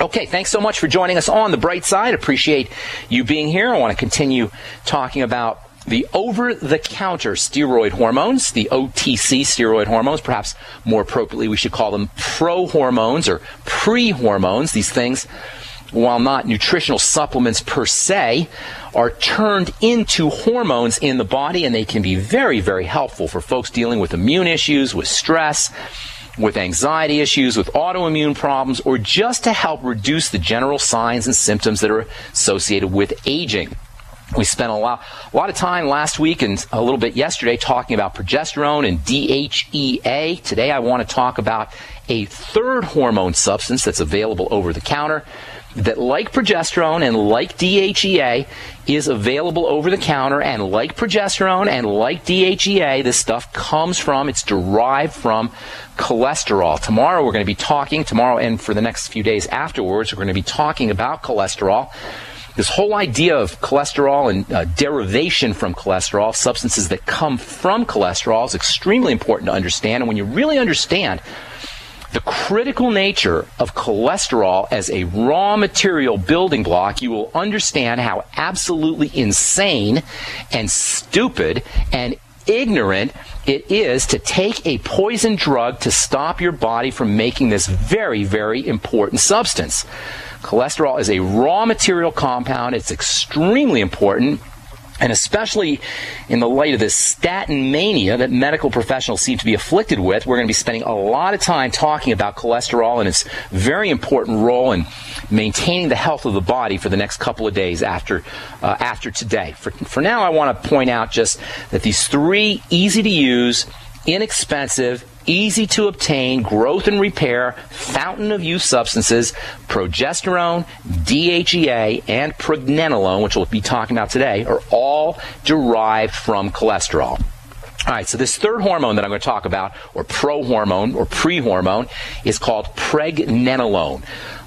Okay, thanks so much for joining us on The Bright Side. Appreciate you being here. I want to continue talking about the over-the-counter steroid hormones, the OTC steroid hormones. Perhaps more appropriately, we should call them pro-hormones or pre-hormones. These things, while not nutritional supplements per se, are turned into hormones in the body, and they can be very, very helpful for folks dealing with immune issues, with stress, with anxiety issues, with autoimmune problems, or just to help reduce the general signs and symptoms that are associated with aging. We spent a lot of time last week and a little bit yesterday talking about progesterone and DHEA. Today I want to talk about a third hormone substance that's available over the counter that, like progesterone and like DHEA, is available over the counter, and like progesterone and like DHEA, this stuff it's derived from cholesterol. Tomorrow we're going to be talking, and for the next few days afterwards, we're going to be talking about cholesterol. This whole idea of cholesterol and derivation from cholesterol, substances that come from cholesterol, is extremely important to understand. And when you really understand the critical nature of cholesterol as a raw material building block, you will understand how absolutely insane and stupid and ignorant it is to take a poison drug to stop your body from making this very, very important substance. Cholesterol is a raw material compound. It's extremely important. And especially in the light of this statin mania that medical professionals seem to be afflicted with, we're going to be spending a lot of time talking about cholesterol and its very important role in maintaining the health of the body for the next couple of days after today. For now, I want to point out just that these three easy-to-use, inexpensive, easy to obtain growth and repair fountain of youth substances, progesterone, DHEA, and pregnenolone, which we'll be talking about today, are all derived from cholesterol. All right, so this third hormone that I'm going to talk about, or pro-hormone or pre-hormone, is called pregnenolone.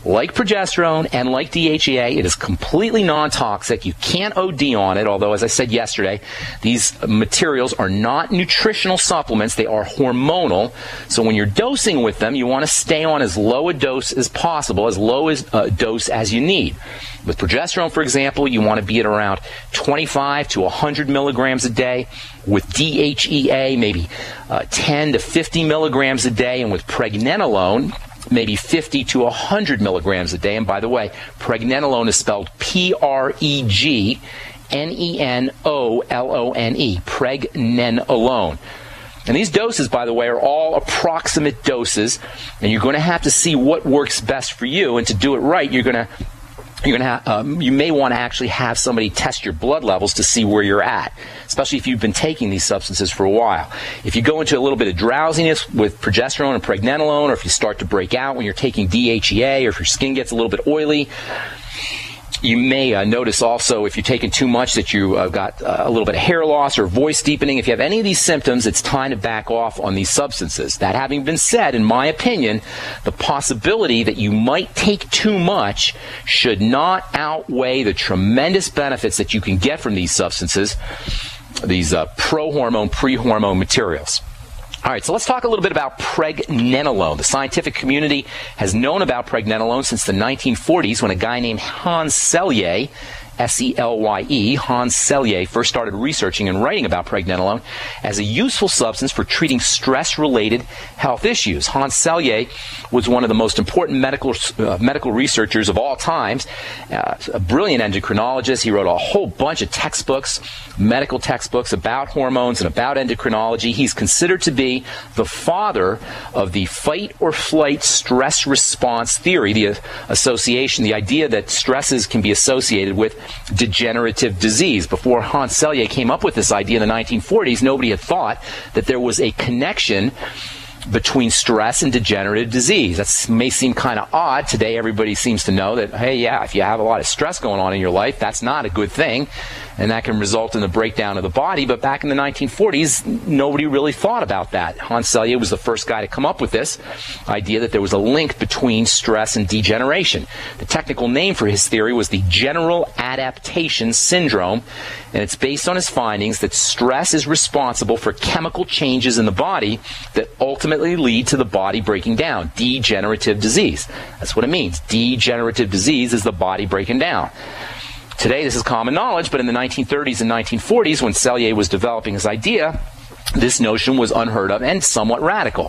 Like progesterone and like DHEA, it is completely non-toxic. You can't OD on it, although, as I said yesterday, these materials are not nutritional supplements. They are hormonal. So when you're dosing with them, you want to stay on as low a dose as possible, as low a dose as you need. With progesterone, for example, you want to be at around 25 to 100 milligrams a day. With DHEA, maybe 10 to 50 milligrams a day. And with pregnenolone, maybe 50 to 100 milligrams a day. And by the way, pregnenolone is spelled Pregnenolone, pregnenolone. And these doses, by the way, are all approximate doses, and you're going to have to see what works best for you. And to do it right, you may want to actually have somebody test your blood levels to see where you're at, especially if you've been taking these substances for a while. If you go into a little bit of drowsiness with progesterone and pregnenolone, or if you start to break out when you're taking DHEA, or if your skin gets a little bit oily, you may notice also, if you're taking too much, that you got a little bit of hair loss or voice deepening. If you have any of these symptoms, it's time to back off on these substances. That having been said, in my opinion, the possibility that you might take too much should not outweigh the tremendous benefits that you can get from these substances, these pro-hormone, pre-hormone materials. All right, so let's talk a little bit about pregnenolone. The scientific community has known about pregnenolone since the 1940s, when a guy named Hans Selye, S-E-L-Y-E, Hans Selye, first started researching and writing about pregnenolone as a useful substance for treating stress-related health issues. Hans Selye was one of the most important medical researchers of all times, a brilliant endocrinologist. He wrote a whole bunch of textbooks, medical textbooks about hormones and about endocrinology. He's considered to be the father of the fight or flight stress response theory, the association, the idea that stresses can be associated with degenerative disease. Before Hans Selye came up with this idea in the 1940s, nobody had thought that there was a connection between stress and degenerative disease. That may seem kind of odd. Today, everybody seems to know that, hey, yeah, if you have a lot of stress going on in your life, that's not a good thing, and that can result in the breakdown of the body. But back in the 1940s, nobody really thought about that. Hans Selye was the first guy to come up with this idea that there was a link between stress and degeneration. The technical name for his theory was the general adaptation syndrome, and it's based on his findings that stress is responsible for chemical changes in the body that ultimately ultimately lead to the body breaking down. Degenerative disease. That's what it means. Degenerative disease is the body breaking down. Today, this is common knowledge, but in the 1930s and 1940s, when Selye was developing his idea, this notion was unheard of and somewhat radical.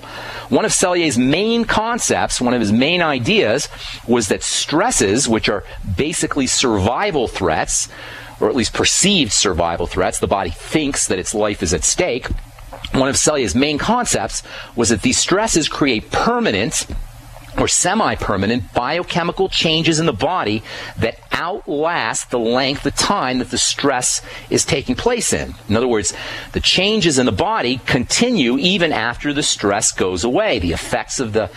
One of Selye's main concepts, one of his main ideas, was that stresses, which are basically survival threats, or at least perceived survival threats, the body thinks that its life is at stake. One of Selye's main concepts was that these stresses create permanent or semi-permanent biochemical changes in the body that outlast the length of time that the stress is taking place in. In other words, the changes in the body continue even after the stress goes away. The effects of the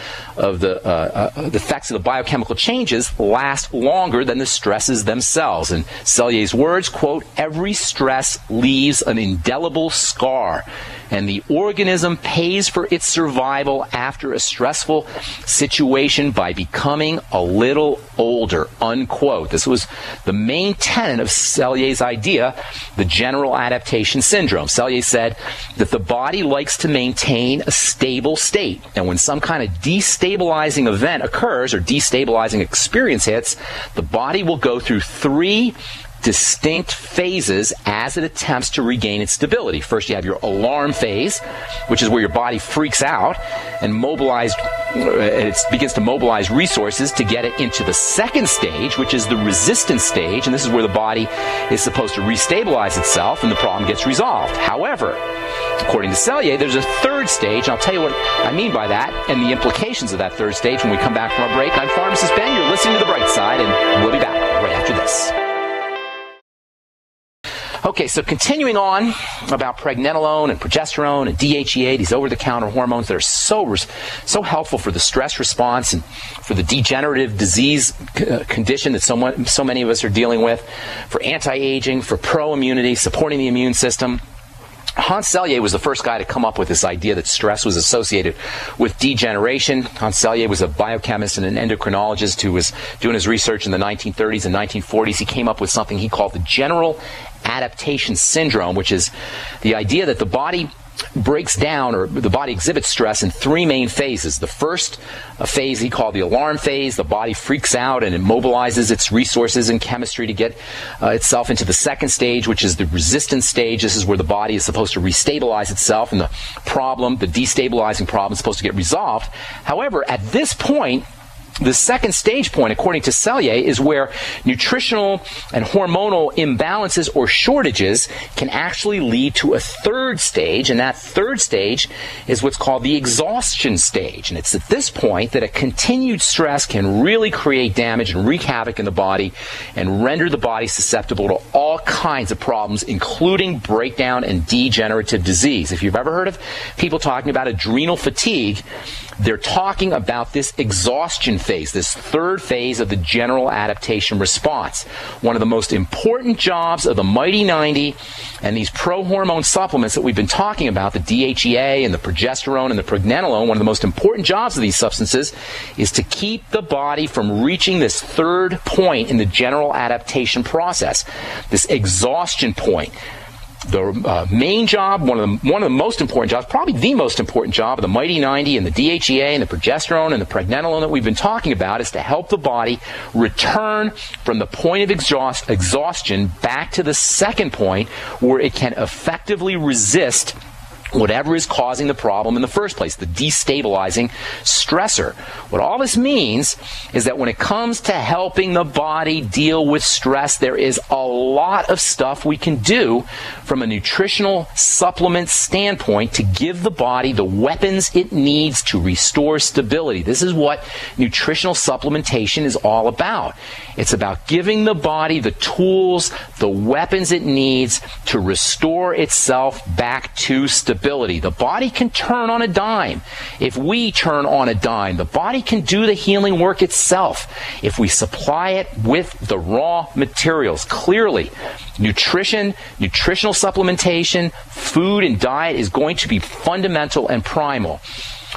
biochemical changes last longer than the stresses themselves. In Selye's words, quote, "Every stress leaves an indelible scar, and the organism pays for its survival after a stressful situation by becoming a little older," unquote. This was the main tenet of Selye's idea, the general adaptation syndrome. Selye said that the body likes to maintain a stable state, and when some kind of destabilizing event occurs or destabilizing experience hits, the body will go through three distinct phases as it attempts to regain its stability. First, you have your alarm phase, which is where your body freaks out and it begins to mobilize resources to get it into the second stage, which is the resistance stage, and this is where the body is supposed to restabilize itself and the problem gets resolved. However, according to Selye, there's a third stage, and I'll tell you what I mean by that and the implications of that third stage when we come back from our break. I'm Pharmacist Ben. You're listening to The Bright Side, and we'll be back right after this. Okay, so continuing on about pregnenolone and progesterone and DHEA, these over-the-counter hormones that are so helpful for the stress response and for the degenerative disease condition that so many of us are dealing with, for anti-aging, for pro-immunity, supporting the immune system. Hans Selye was the first guy to come up with this idea that stress was associated with degeneration. Hans Selye was a biochemist and an endocrinologist who was doing his research in the 1930s and 1940s. He came up with something he called the general adaptation syndrome, which is the idea that the body breaks down, or the body exhibits stress in three main phases. The first phase he called the alarm phase. The body freaks out and it mobilizes its resources and chemistry to get itself into the second stage, which is the resistance stage. This is where the body is supposed to restabilize itself and the destabilizing problem is supposed to get resolved. However, at this point, the second stage point, according to Selye, is where nutritional and hormonal imbalances or shortages can actually lead to a third stage, and that third stage is what's called the exhaustion stage. And it's at this point that a continued stress can really create damage and wreak havoc in the body and render the body susceptible to all kinds of problems, including breakdown and degenerative disease. If you've ever heard of people talking about adrenal fatigue, they're talking about this exhaustion phase, this third phase of the general adaptation response. One of the most important jobs of the Mighty 90 and these pro-hormone supplements that we've been talking about, the DHEA and the progesterone and the pregnenolone, one of the most important jobs of these substances is to keep the body from reaching this third point in the general adaptation process, this exhaustion point. The main job, one of the most important jobs, probably the most important job of the Mighty 90 and the DHEA and the progesterone and the pregnenolone that we've been talking about is to help the body return from the point of exhaustion back to the second point where it can effectively resist whatever is causing the problem in the first place, the destabilizing stressor. What all this means is that when it comes to helping the body deal with stress, there is a lot of stuff we can do from a nutritional supplement standpoint to give the body the weapons it needs to restore stability. This is what nutritional supplementation is all about. It's about giving the body the tools, the weapons it needs to restore itself back to stability. The body can turn on a dime. If we turn on a dime, the body can do the healing work itself if we supply it with the raw materials. Clearly, nutrition, nutritional supplementation, food and diet is going to be fundamental and primal.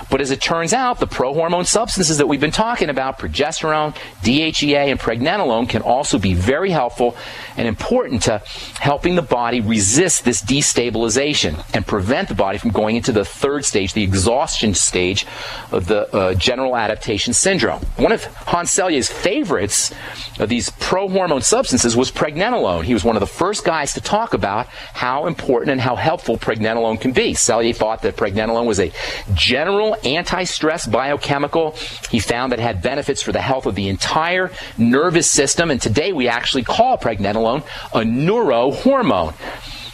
But as it turns out, the pro-hormone substances that we've been talking about, progesterone, DHEA, and pregnenolone, can also be very helpful and important to helping the body resist this destabilization and prevent the body from going into the third stage, the exhaustion stage of the general adaptation syndrome. One of Hans Selye's favorites of these pro-hormone substances was pregnenolone. He was one of the first guys to talk about how important and how helpful pregnenolone can be. Selye thought that pregnenolone was a general anti-stress biochemical. He found that it had benefits for the health of the entire nervous system, and today we actually call pregnenolone a neurohormone.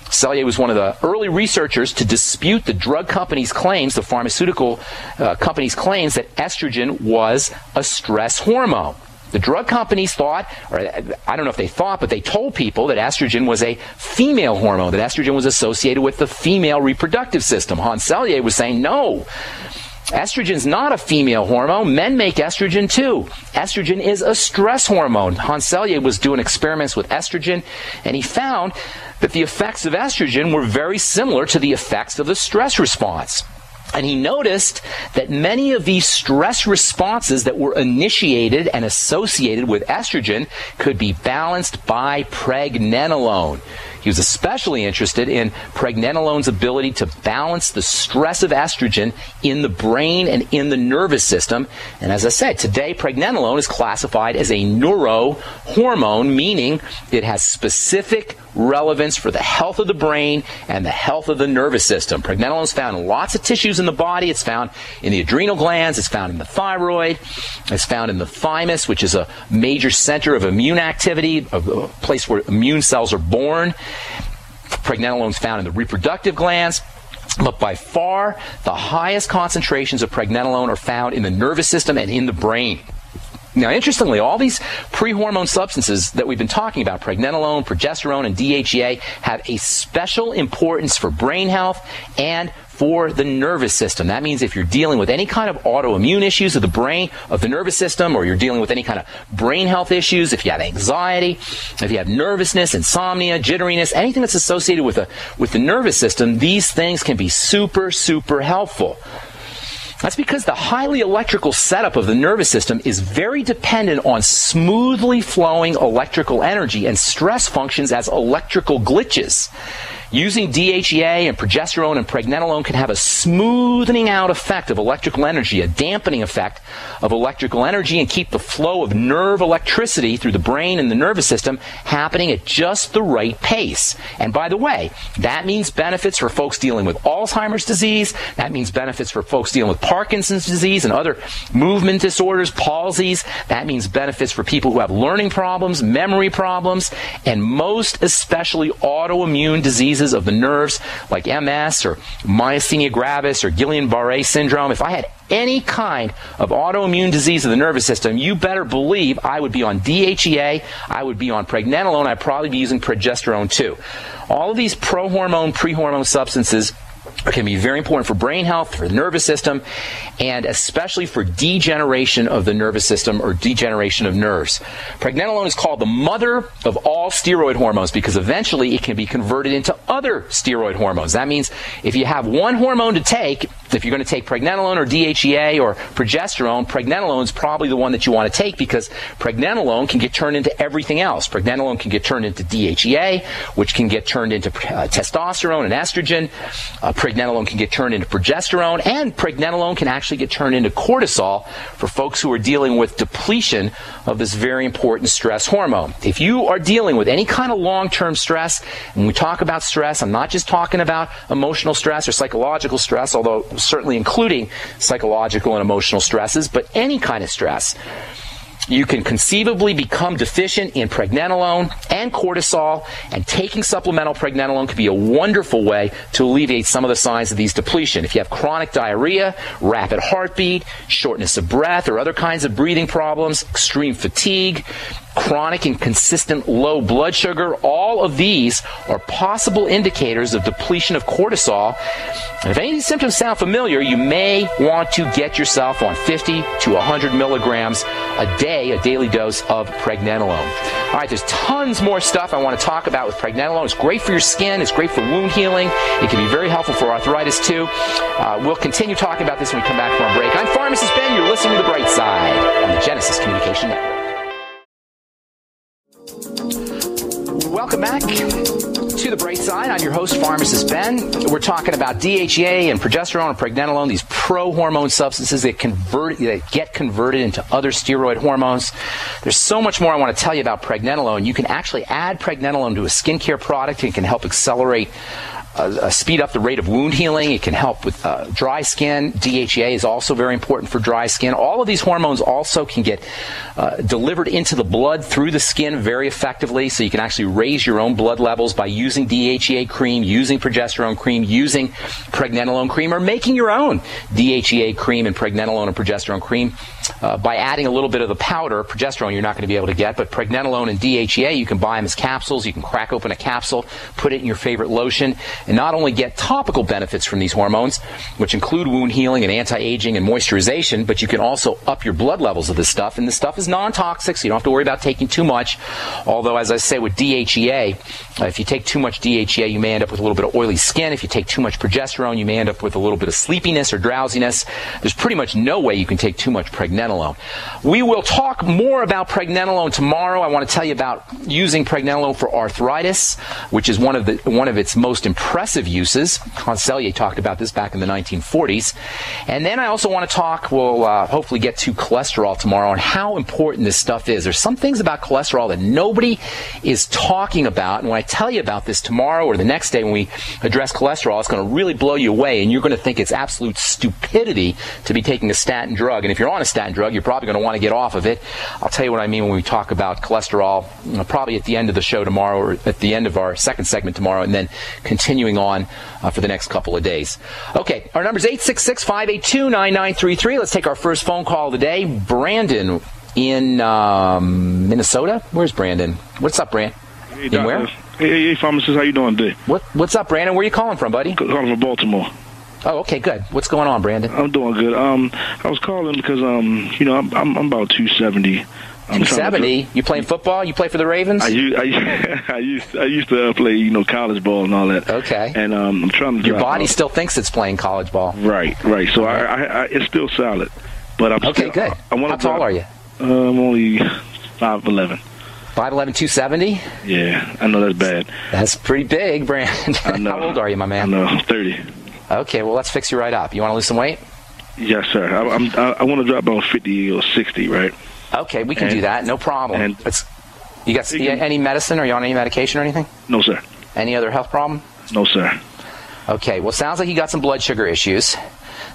Selye was one of the early researchers to dispute the drug companies' claims, the pharmaceutical companies' claims that estrogen was a stress hormone. The drug companies thought, or I don't know if they thought, but they told people that estrogen was a female hormone, that estrogen was associated with the female reproductive system. Hans Selye was saying, no, estrogen's not a female hormone. Men make estrogen too. Estrogen is a stress hormone. Hans Selye was doing experiments with estrogen, and he found that the effects of estrogen were very similar to the effects of the stress response. And he noticed that many of these stress responses that were initiated and associated with estrogen could be balanced by pregnenolone. He was especially interested in pregnenolone's ability to balance the stress of estrogen in the brain and in the nervous system. And as I said, today pregnenolone is classified as a neurohormone, meaning it has specific relevance for the health of the brain and the health of the nervous system. Pregnenolone is found in lots of tissues in the body. It's found in the adrenal glands. It's found in the thyroid. It's found in the thymus, which is a major center of immune activity, a place where immune cells are born. Pregnenolone is found in the reproductive glands. But by far, the highest concentrations of pregnenolone are found in the nervous system and in the brain. Now, interestingly, all these pre-hormone substances that we've been talking about, pregnenolone, progesterone, and DHEA, have a special importance for brain health and for the nervous system. That means if you're dealing with any kind of autoimmune issues of the brain, of the nervous system, or you're dealing with any kind of brain health issues, if you have anxiety, if you have nervousness, insomnia, jitteriness, anything that's associated with the nervous system, these things can be super, super helpful. That's because the highly electrical setup of the nervous system is very dependent on smoothly flowing electrical energy, and stress functions as electrical glitches. Using DHEA and progesterone and pregnenolone can have a smoothing out effect of electrical energy, a dampening effect of electrical energy, and keep the flow of nerve electricity through the brain and the nervous system happening at just the right pace. And by the way, that means benefits for folks dealing with Alzheimer's disease. That means benefits for folks dealing with Parkinson's disease and other movement disorders, palsies. That means benefits for people who have learning problems, memory problems, and most especially autoimmune diseases of the nerves like MS or myasthenia gravis or Guillain-Barré syndrome. If I had any kind of autoimmune disease of the nervous system, you better believe I would be on DHEA, I would be on pregnenolone, I'd probably be using progesterone too. All of these pro-hormone, pre-hormone substances can be very important for brain health, for the nervous system, and especially for degeneration of the nervous system or degeneration of nerves. Pregnenolone is called the mother of all steroid hormones because eventually it can be converted into other steroid hormones. That means if you have one hormone to take, if you're going to take pregnenolone or DHEA or progesterone, pregnenolone is probably the one that you want to take because pregnenolone can get turned into everything else. Pregnenolone can get turned into DHEA, which can get turned into testosterone and estrogen. Pregnenolone can get turned into progesterone, and pregnenolone can actually get turned into cortisol for folks who are dealing with depletion of this very important stress hormone. If you are dealing with any kind of long-term stress, and when we talk about stress, I'm not just talking about emotional stress or psychological stress, although certainly including psychological and emotional stresses, but any kind of stress. You can conceivably become deficient in pregnenolone and cortisol, and taking supplemental pregnenolone could be a wonderful way to alleviate some of the signs of these depletion. If you have chronic diarrhea, rapid heartbeat, shortness of breath, or other kinds of breathing problems, extreme fatigue, chronic and consistent low blood sugar. All of these are possible indicators of depletion of cortisol. And if any of these symptoms sound familiar, you may want to get yourself on 50 to 100 milligrams a day, a daily dose of pregnenolone. All right, there's tons more stuff I want to talk about with pregnenolone. It's great for your skin. It's great for wound healing. It can be very helpful for arthritis, too. We'll continue talking about this when we come back from our break. I'm Pharmacist Ben. You're listening to The Bright Side on the Genesis Communication Network. Welcome back to The Bright Side. I'm your host, Pharmacist Ben. We're talking about DHEA and progesterone and pregnenolone, these pro-hormone substances that get converted into other steroid hormones. There's so much more I want to tell you about pregnenolone. You can actually add pregnenolone to a skincare product. It can help accelerate speed up the rate of wound healing. It can help with dry skin. DHEA is also very important for dry skin. All of these hormones also can get delivered into the blood through the skin very effectively, so you can actually raise your own blood levels by using DHEA cream, using progesterone cream, using pregnenolone cream, or making your own DHEA cream and pregnenolone and progesterone cream by adding a little bit of the powder. Progesterone you're not going to be able to get, but pregnenolone and DHEA, you can buy them as capsules. You can crack open a capsule, put it in your favorite lotion, and not only get topical benefits from these hormones, which include wound healing and anti-aging and moisturization, but you can also up your blood levels of this stuff. And this stuff is non-toxic, so you don't have to worry about taking too much. Although, as I say with DHEA, if you take too much DHEA, you may end up with a little bit of oily skin. If you take too much progesterone, you may end up with a little bit of sleepiness or drowsiness. There's pretty much no way you can take too much pregnenolone. We will talk more about pregnenolone tomorrow. I want to tell you about using pregnenolone for arthritis, which is one of its most impressive uses. Consellier talked about this back in the 1940s. And then I also want to talk, we'll hopefully get to cholesterol tomorrow and how important this stuff is. There's some things about cholesterol that nobody is talking about. And when I tell you about this tomorrow or the next day when we address cholesterol, it's going to really blow you away. And you're going to think it's absolute stupidity to be taking a statin drug. And if you're on a statin drug, you're probably going to want to get off of it. I'll tell you what I mean when we talk about cholesterol, probably at the end of the show tomorrow or at the end of our second segment tomorrow, and then continuing on for the next couple of days. Okay, our number is 866-582-9933. Let's take our first phone call of the day. Brandon in Minnesota. Where's Brandon? What's up, Brandon? Hey, Doctor. Where? Hey, Pharmacist. How you doing today? What's up, Brandon? Where are you calling from, buddy? Calling from Baltimore. Oh, okay, good. What's going on, Brandon? I'm doing good. I was calling because I'm about 270. 270. You playing football? You play for the Ravens? I used to play, college ball and all that. Okay. And I'm trying to. Your body still thinks it's playing college ball. Right. So I it's still solid, but I'm okay. Good. How tall are you? I'm only 5'11". 5'11", 270? Yeah, I know that's bad. That's pretty big, Brandon. I know. How old are you, my man? I know, 30. Okay, well, let's fix you right up. You want to lose some weight? Yes, sir. I want to drop about 50 or 60, right? Okay, we can do that. No problem. You got any medicine? Are you on any medication or anything? No, sir. Any other health problem? No, sir. Okay, well, sounds like you got some blood sugar issues.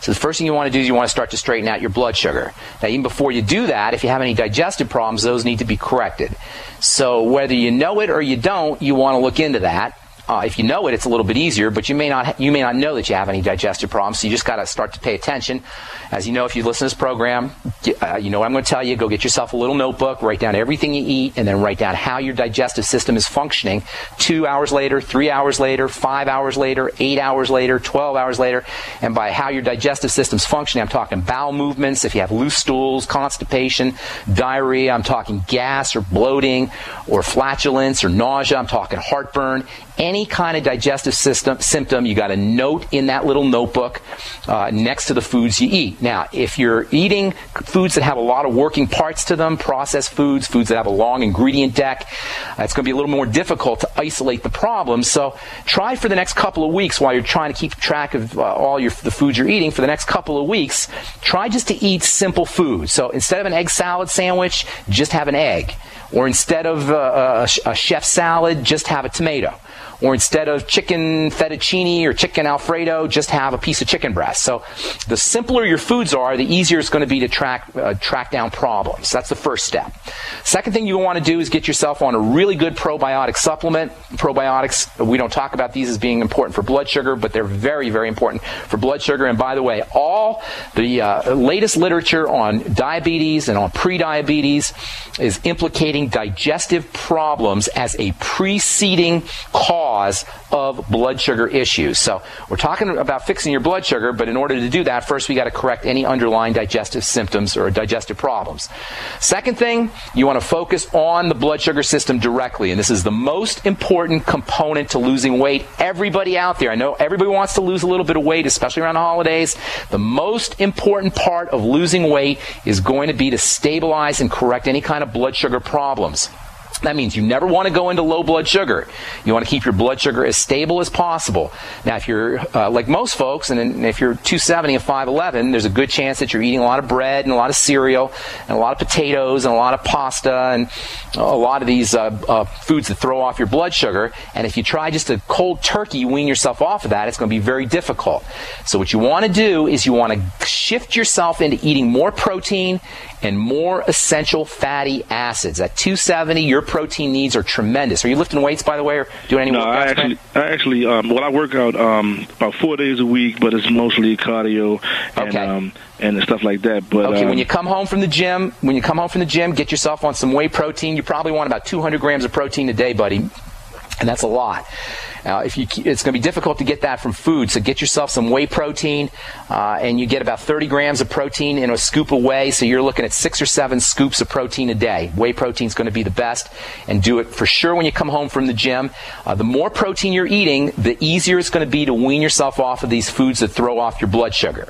So the first thing you want to do is you want to start to straighten out your blood sugar. Now, even before you do that, if you have any digestive problems, those need to be corrected. So whether you know it or you don't, you want to look into that. If you know it, it's a little bit easier, but you may not know that you have any digestive problems, so you just got to start to pay attention. As you know, if you listen to this program, you know what I'm going to tell you. Go get yourself a little notebook, write down everything you eat, and then write down how your digestive system is functioning 2 hours later, 3 hours later, 5 hours later, 8 hours later, 12 hours later. And by how your digestive system's functioning, I'm talking bowel movements, if you have loose stools, constipation, diarrhea, I'm talking gas or bloating or flatulence or nausea, I'm talking heartburn. Any kind of digestive symptom, you got a note in that little notebook next to the foods you eat. Now, if you're eating foods that have a lot of working parts to them, processed foods that have a long ingredient deck, it's going to be a little more difficult to isolate the problem. So try for the next couple of weeks while you're trying to keep track of the foods you're eating for the next couple of weeks, try just to eat simple food. So instead of an egg salad sandwich, just have an egg. Or instead of a chef salad, just have a tomato. or instead of chicken fettuccine or chicken Alfredo, just have a piece of chicken breast. So the simpler your foods are, the easier it's going to be to track down problems. That's the first step. Second thing you want to do is get yourself on a really good probiotic supplement. Probiotics, we don't talk about these as being important for blood sugar, but they're very, very important for blood sugar. And by the way, all the latest literature on diabetes and on prediabetes is implicating digestive problems as a preceding cause of blood sugar issues. So we're talking about fixing your blood sugar, but in order to do that, first we got to correct any underlying digestive symptoms or digestive problems. Second thing, you want to focus on the blood sugar system directly, and this is the most important component to losing weight. Everybody out there, I know everybody wants to lose a little bit of weight, especially around the holidays. The most important part of losing weight is going to be to stabilize and correct any kind of blood sugar problems. That means you never want to go into low blood sugar. You want to keep your blood sugar as stable as possible. Now, if you're like most folks, and if you're 270 and 5'11", there's a good chance that you're eating a lot of bread and a lot of cereal and a lot of potatoes and a lot of pasta and a lot of these foods that throw off your blood sugar. And if you try just a cold turkey, wean yourself off of that, it's going to be very difficult. So what you want to do is you want to shift yourself into eating more protein and more essential fatty acids. At 270, your protein needs are tremendous. Are you lifting weights, by the way, or doing any workouts? I actually, I work out about 4 days a week, but it's mostly cardio and stuff like that. But okay, when you come home from the gym, get yourself on some whey protein. You probably want about 200 grams of protein a day, buddy, and that's a lot. It's going to be difficult to get that from food, so get yourself some whey protein, and you get about 30 grams of protein in a scoop of whey, so you're looking at 6 or 7 scoops of protein a day. Whey protein is going to be the best, and do it for sure when you come home from the gym. The more protein you're eating, the easier it's going to be to wean yourself off of these foods that throw off your blood sugar.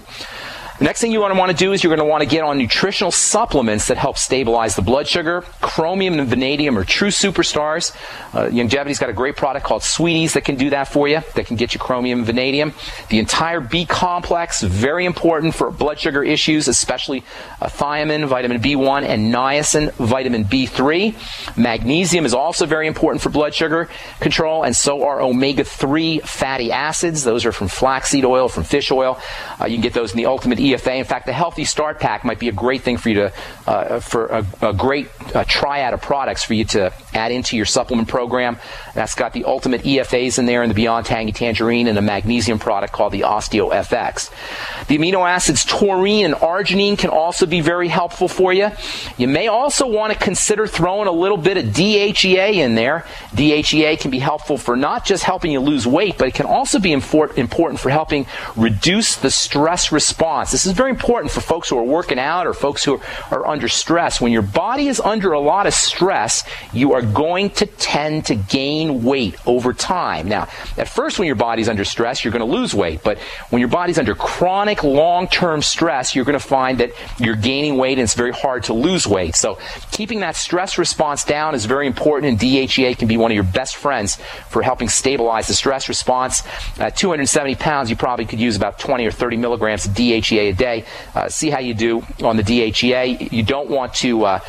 The next thing you want to do is you're going to want to get on nutritional supplements that help stabilize the blood sugar. Chromium and vanadium are true superstars. Longevity's got a great product called Sweeties that can do that for you, that can get you chromium and vanadium. The entire B complex, very important for blood sugar issues, especially thiamine, vitamin B1, and niacin, vitamin B3. Magnesium is also very important for blood sugar control, and so are omega-3 fatty acids. Those are from flaxseed oil, from fish oil. You can get those in the Ultimate EFA. In fact, the Healthy Start Pack might be a great thing for you to, for a great triad of products for you to add into your supplement program. That's got the Ultimate EFAs in there and the Beyond Tangy Tangerine and a magnesium product called the OsteoFX. The amino acids taurine and arginine can also be very helpful for you. You may also want to consider throwing a little bit of DHEA in there. DHEA can be helpful for not just helping you lose weight, but it can also be important for helping reduce the stress response. This is very important for folks who are working out or folks who are under stress. When your body is under a lot of stress, you are going to tend to gain weight over time. Now, at first when your body's under stress, you're going to lose weight. But when your body's under chronic long-term stress, you're going to find that you're gaining weight and it's very hard to lose weight. So keeping that stress response down is very important, and DHEA can be one of your best friends for helping stabilize the stress response. At 270 pounds, you probably could use about 20 or 30 milligrams of DHEA a day. See how you do on the DHEA. You don't want to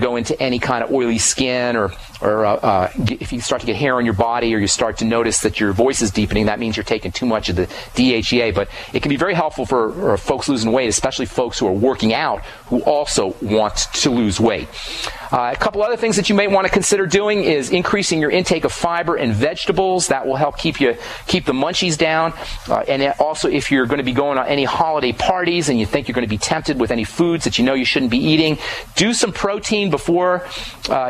go into any kind of oily skin, or if you start to get hair on your body, or you start to notice that your voice is deepening, that means you're taking too much of the DHEA. But it can be very helpful for folks losing weight, especially folks who are working out who also want to lose weight. A couple other things that you may want to consider doing is increasing your intake of fiber and vegetables. That will help keep the munchies down. And also, if you're going to be going on any holiday parties and you think you're going to be tempted with any foods that you know you shouldn't be eating, do some protein before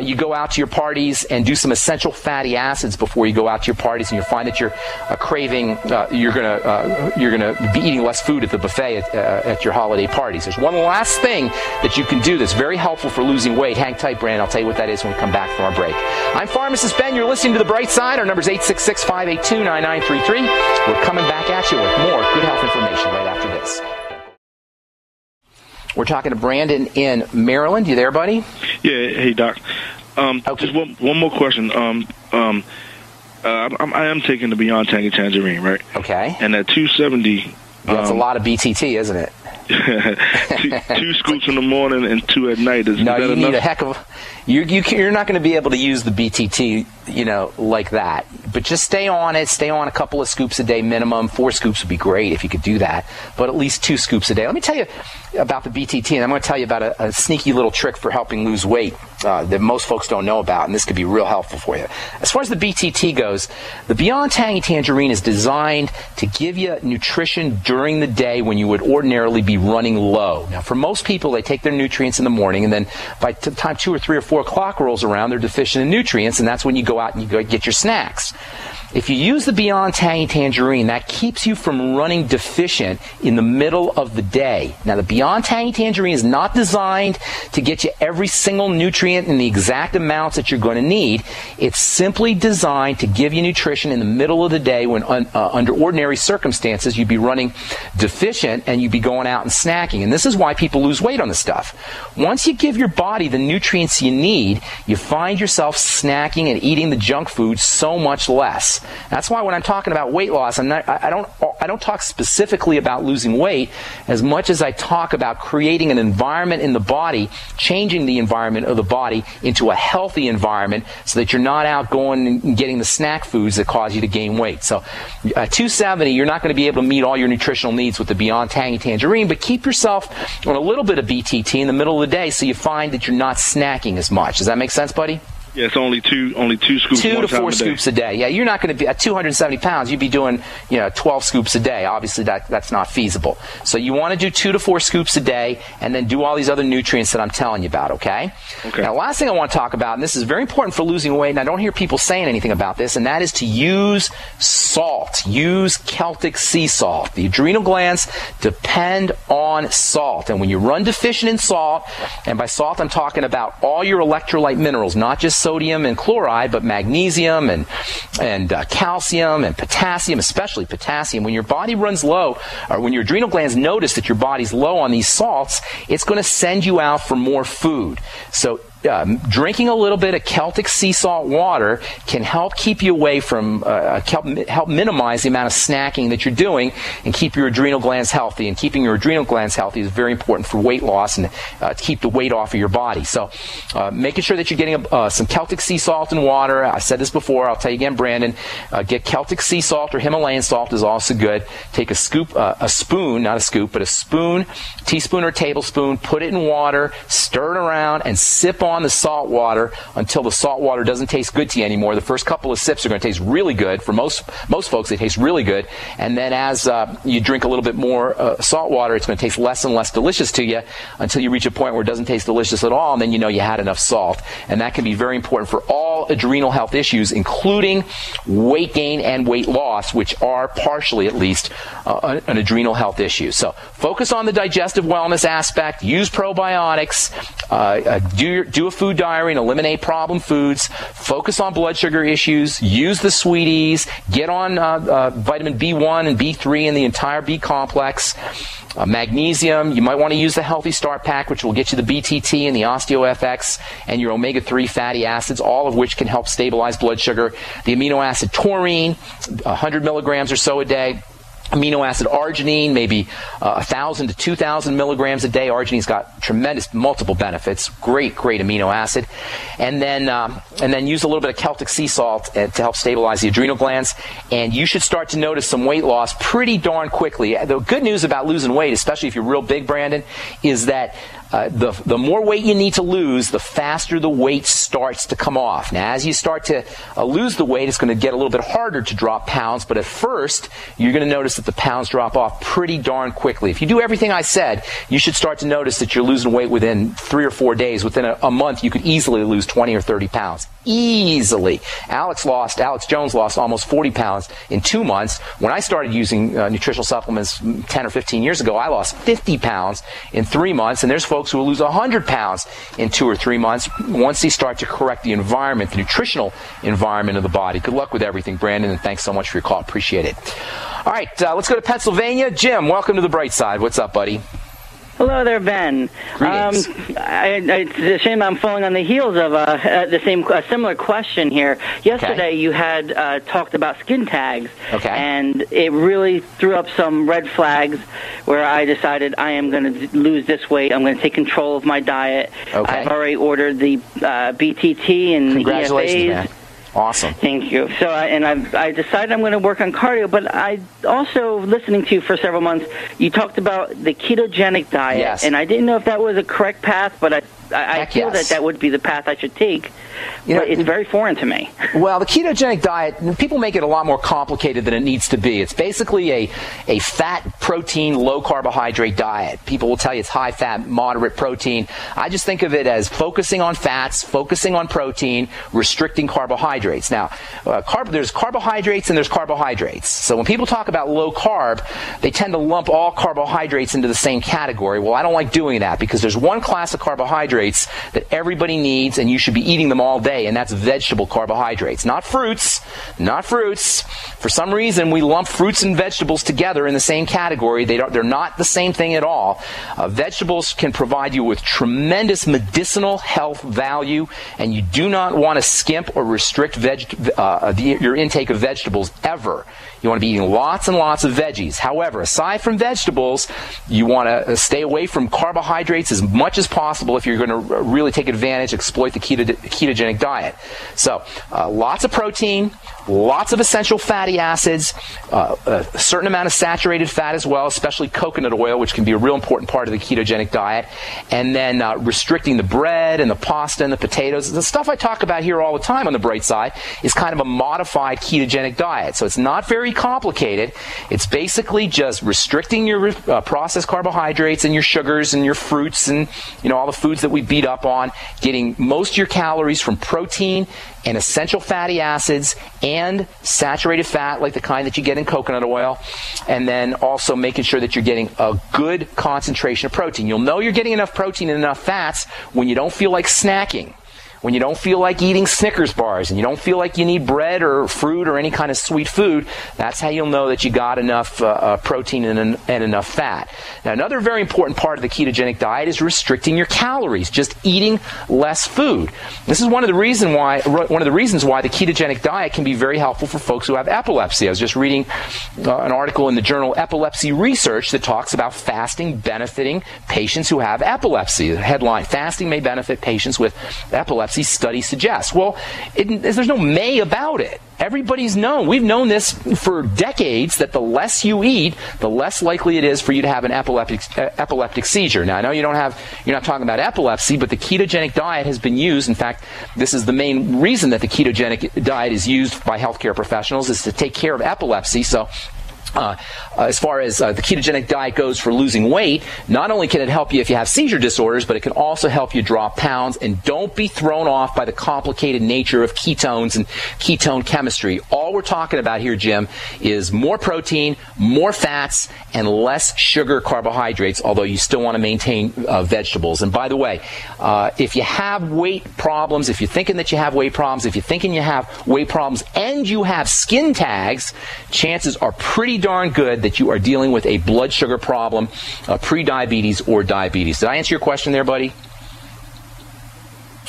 you go out to your parties, and do some essential fatty acids before you go out to your parties, and you'll find that you're craving. You're going to be eating less food at the buffet at your holiday parties. There's one last thing that you can do that's very helpful for losing weight. Hang tight, Brand. I'll tell you what that is when we come back from our break. I'm Pharmacist Ben. You're listening to The Bright Side. Our number's 866-582-9933. We're coming back at you with more good health information right after this. We're talking to Brandon in Maryland. You there, buddy? Yeah. Hey, Doc. Okay. Just one more question. I am taking the Beyond Tangy Tangerine, right? Okay. And at 270... That's a lot of BTT, isn't it? Two scoops in the morning and 2 at night. Is no, that you enough? need a heck of. You're not going to be able to use the BTT, like that. But just stay on it. Stay on a couple of scoops a day minimum. 4 scoops would be great if you could do that. But at least 2 scoops a day. Let me tell you about the BTT, and I'm going to tell you about a sneaky little trick for helping lose weight that most folks don't know about, and this could be real helpful for you. As far as the BTT goes, the Beyond Tangy Tangerine is designed to give you nutrition during the day when you would ordinarily be running low. Now, for most people, they take their nutrients in the morning, and then by the time 2 or 3 or 4 o'clock rolls around, they're deficient in nutrients, and that's when you go out and you go get your snacks. If you use the Beyond Tangy Tangerine, that keeps you from running deficient in the middle of the day. Now, the Beyond Tangy Tangerine is not designed to get you every single nutrient in the exact amounts that you're going to need. It's simply designed to give you nutrition in the middle of the day when under ordinary circumstances you'd be running deficient and you'd be going out and snacking. And this is why people lose weight on this stuff. Once you give your body the nutrients you need, you find yourself snacking and eating the junk food so much less. That's why when I'm talking about weight loss, I don't talk specifically about losing weight as much as I talk about creating an environment in the body, changing the environment of the body into a healthy environment so that you're not out going and getting the snack foods that cause you to gain weight. So at 270, you're not going to be able to meet all your nutritional needs with the Beyond Tangy Tangerine, but keep yourself on a little bit of BTT in the middle of the day so you find that you're not snacking as much. Does that make sense, buddy? Yeah, it's only two scoops. 2 to 4 scoops a day. Yeah, you're not going to be at 270 pounds. You'd be doing 12 scoops a day. Obviously, that's not feasible. So you want to do 2 to 4 scoops a day, and then do all these other nutrients that I'm telling you about. Okay. Now, last thing I want to talk about, and this is very important for losing weight, and I don't hear people saying anything about this, and that is to use salt. Use Celtic sea salt. The adrenal glands depend on salt, and when you run deficient in salt, and by salt I'm talking about all your electrolyte minerals, not just sodium and chloride, but magnesium and calcium and potassium, especially potassium. When your body runs low, or when your adrenal glands notice that your body's low on these salts, it's going to send you out for more food. So drinking a little bit of Celtic sea salt water can help keep you away from, help minimize the amount of snacking that you're doing and keep your adrenal glands healthy. And keeping your adrenal glands healthy is very important for weight loss and to keep the weight off of your body. So making sure that you're getting some Celtic sea salt and water. I said this before. I'll tell you again, Brandon. Get Celtic sea salt or Himalayan salt is also good. Take a scoop, a spoon, not a scoop, but a spoon, teaspoon or tablespoon, put it in water, stir it around, and sip on the salt water until the salt water doesn't taste good to you anymore. The first couple of sips are going to taste really good. For most folks, they taste really good. And then as you drink a little bit more salt water, it's going to taste less and less delicious to you until you reach a point where it doesn't taste delicious at all, and then you know you had enough salt. And that can be very important for all adrenal health issues, including weight gain and weight loss, which are partially, at least, an adrenal health issue. So focus on the digestive wellness aspect. Use probiotics. Do a food diary and eliminate problem foods. Focus on blood sugar issues. Use the sweeties. Get on vitamin B1 and B3 and the entire B complex. Magnesium, you might want to use the Healthy Start Pack, which will get you the BTT and the OsteoFX and your omega-3 fatty acids, all of which can help stabilize blood sugar. The amino acid taurine, 100 milligrams or so a day. Amino acid arginine, maybe 1,000 to 2,000 milligrams a day. Arginine's got tremendous multiple benefits. Great amino acid. And then use a little bit of Celtic sea salt to help stabilize the adrenal glands. And you should start to notice some weight loss pretty darn quickly. The good news about losing weight, especially if you're real big, Brandon, is that the more weight you need to lose, the faster the weight starts to come off. Now, as you start to lose the weight, it's going to get a little bit harder to drop pounds, but at first, you're going to notice that the pounds drop off pretty darn quickly. If you do everything I said, you should start to notice that you're losing weight within 3 or 4 days. Within a month, you could easily lose 20 or 30 pounds. Easily. Alex Jones lost almost 40 pounds in 2 months. When I started using nutritional supplements 10 or 15 years ago, I lost 50 pounds in 3 months, and there's folks who will lose 100 pounds in 2 or 3 months once they start to correct the environment, the nutritional environment of the body. Good luck with everything, Brandon, and thanks so much for your call. Appreciate it. All right, let's go to Pennsylvania. Jim, welcome to the bright side. What's up, buddy? Hello there, Ben. It's a shame I'm falling on the heels of a similar question here. Yesterday, you had talked about skin tags, and it really threw up some red flags where I decided I am going to lose this weight. I'm going to take control of my diet. I've already ordered the BTT and the EFAs. Man. Awesome. Thank you. So, I decided I'm going to work on cardio, but I also, listening to you for several months, you talked about the ketogenic diet, and I didn't know if that was a correct path, but I feel that would be the path I should take. But it's very foreign to me. Well, the ketogenic diet, people make it a lot more complicated than it needs to be. It's basically a fat, protein, low carbohydrate diet. People will tell you it's high fat, moderate protein. I just think of it as focusing on fats, focusing on protein, restricting carbohydrates. Now, there's carbohydrates and there's carbohydrates. So when people talk about low carb, they tend to lump all carbohydrates into the same category. Well, I don't like doing that because there's one class of carbohydrates that everybody needs and you should be eating them all day, and that's vegetable carbohydrates. Not fruits. Not fruits. For some reason, we lump fruits and vegetables together in the same category. They're not the same thing at all. Vegetables can provide you with tremendous medicinal health value, and you do not want to skimp or restrict your intake of vegetables ever. You want to be eating lots and lots of veggies. However, aside from vegetables, you want to stay away from carbohydrates as much as possible if you're going to really take advantage, exploit the ketogenic diet. So, lots of protein, lots of essential fatty acids, a certain amount of saturated fat as well, especially coconut oil, which can be a real important part of the ketogenic diet, and then restricting the bread and the pasta and the potatoes. The stuff I talk about here all the time on the bright side is kind of a modified ketogenic diet. So it's not very complicated. It's basically just restricting your processed carbohydrates and your sugars and your fruits and all the foods that we beat up on, getting most of your calories from protein and essential fatty acids and saturated fat like the kind that you get in coconut oil, and then also making sure that you're getting a good concentration of protein. You'll know you're getting enough protein and enough fats when you don't feel like snacking, when you don't feel like eating Snickers bars, and you don't feel like you need bread or fruit or any kind of sweet food. That's how you'll know that you got enough protein and enough fat. Now, another very important part of the ketogenic diet is restricting your calories, just eating less food. This is one of the reasons why the ketogenic diet can be very helpful for folks who have epilepsy. I was just reading an article in the journal Epilepsy Research that talks about fasting benefiting patients who have epilepsy. The headline, "Fasting may benefit patients with epilepsy, study suggests." Well, there's no may about it. Everybody's known. We've known this for decades, that the less you eat, the less likely it is for you to have an epileptic seizure. Now, I know you're not talking about epilepsy, but the ketogenic diet has been used. In fact, this is the main reason that the ketogenic diet is used by healthcare professionals, is to take care of epilepsy. So, as far as the ketogenic diet goes for losing weight, not only can it help you if you have seizure disorders, but it can also help you drop pounds. And don't be thrown off by the complicated nature of ketones and ketone chemistry. All we're talking about here, Jim, is more protein, more fats, and less sugar carbohydrates, although you still want to maintain vegetables. And by the way, if you have weight problems, if you're thinking that you have weight problems, if you're thinking you have weight problems and you have skin tags, chances are pretty darn good that you are dealing with a blood sugar problem, pre-diabetes or diabetes. Did I answer your question there, buddy?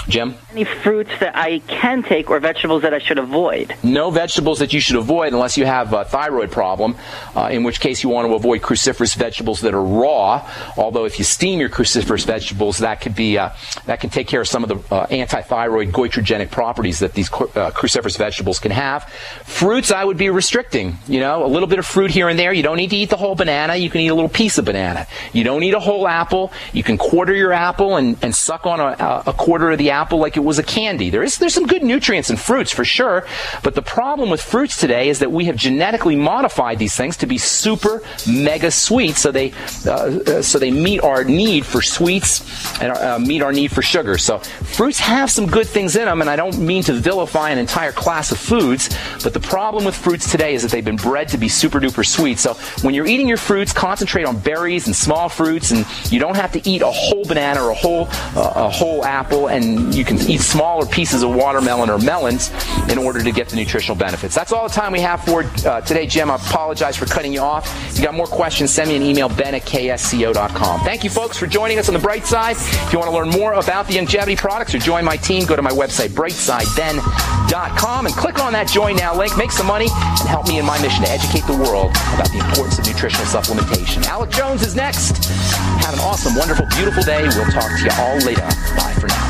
Jim? Any fruits that I can take or vegetables that I should avoid? No vegetables that you should avoid unless you have a thyroid problem, in which case you want to avoid cruciferous vegetables that are raw. Although if you steam your cruciferous vegetables, that can take care of some of the anti-thyroid goitrogenic properties that these cruciferous vegetables can have. Fruits I would be restricting. A little bit of fruit here and there. You don't need to eat the whole banana. You can eat a little piece of banana. You don't need a whole apple. You can quarter your apple and suck on a quarter of the apple like it was a candy. There's some good nutrients in fruits for sure, but the problem with fruits today is that we have genetically modified these things to be super mega sweet, so they meet our need for sweets and meet our need for sugar. So fruits have some good things in them, and I don't mean to vilify an entire class of foods, but the problem with fruits today is that they've been bred to be super duper sweet. So when you're eating your fruits, concentrate on berries and small fruits, and you don't have to eat a whole banana or a whole apple, and you can eat smaller pieces of watermelon or melons in order to get the nutritional benefits. That's all the time we have for today, Jim. I apologize for cutting you off. If you got more questions, send me an email, ben@ksco.com. Thank you, folks, for joining us on The Bright Side. If you want to learn more about the longevity products or join my team, go to my website, brightsideben.com, and click on that Join Now link. Make some money and help me in my mission to educate the world about the importance of nutritional supplementation. Alec Jones is next. Have an awesome, wonderful, beautiful day. We'll talk to you all later. Bye for now.